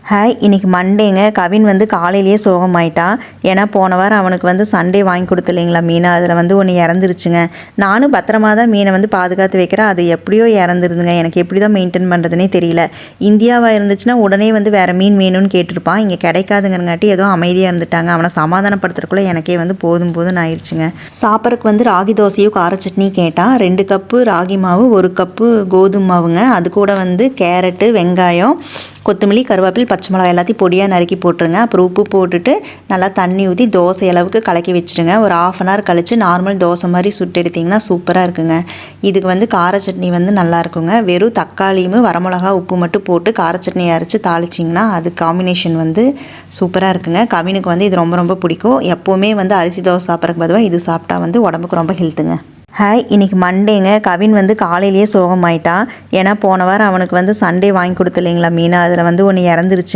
Hi, இன்னைக்கு மண்டேங்க. கவின் வந்து காலையிலேயே சோகமாயிட்டான். ஏன்னா போன வாரம் அவனுக்கு வந்து சண்டே வாங்கி கொடுத்து இல்லைங்களா மீன், அதில் வந்து ஒன்று இறந்துருச்சுங்க. நானும் பத்திரமா தான் மீனை வந்து பாதுகாத்து வைக்கிறேன். அது எப்படியோ இறந்துருதுங்க. எனக்கு எப்படி தான் மெயின்டைன் பண்ணுறதுனே தெரியல. இந்தியாவாக இருந்துச்சுன்னா உடனே வந்து வேறு மீன் வேணும்னு கேட்டிருப்பான். இங்கே கிடைக்காதுங்கிறங்காட்டி ஏதோ அமைதியாக இருந்துட்டாங்க. அவனை சமாதானப்படுத்துறதுக்குள்ளே எனக்கே வந்து போதும் ஆயிடுச்சுங்க. சாப்பிட்றதுக்கு வந்து ராகி தோசையும் கார சட்னி கேட்டான். 2 கப்பு ராகி மாவு, 1 கப்பு கோதுமை மாவுங்க. அது கூட வந்து கேரட்டு, வெங்காயம், கொத்தமல்லி, கருவேப்பிலை, பச்சை மிளகாய் எல்லாத்தையும் பொடியாக நறுக்கி போட்டுருங்க. அப்புறம் உப்பு போட்டுட்டு நல்லா தண்ணி ஊற்றி தோசை அளவுக்கு கலக்கி வச்சுருங்க. ஒரு 1/2 hour கழித்து நார்மல் தோசை மாதிரி சுட்டு எடுத்திங்கன்னா சூப்பராக இருக்குங்க. இதுக்கு வந்து கார சட்னி வந்து நல்லா இருக்குங்க. வெறும் தக்காளியும் வரமிளகா உப்பு மட்டும் போட்டு கார சட்னி அரைச்சி தாளிச்சிங்கன்னா அது காம்பினேஷன் வந்து சூப்பராக இருக்குங்க. கவினுக்கு வந்து இது ரொம்ப பிடிக்கும். எப்போவுமே வந்து அரிசி தோசை சாப்பிட்றதுக்கு பதிலாக இது சாப்பிட்டா வந்து உடம்புக்கு ரொம்ப ஹெல்த்துங்க. ஹாய், இன்னைக்கு மண்டேங்க. கவின் வந்து காலையிலேயே சோகமாயிட்டான். ஏன்னா போன வாரம் அவனுக்கு வந்து சண்டே வாங்கி கொடுத்து இல்லைங்களா மீன், அதில் வந்து ஒன்று இறந்துருச்சு.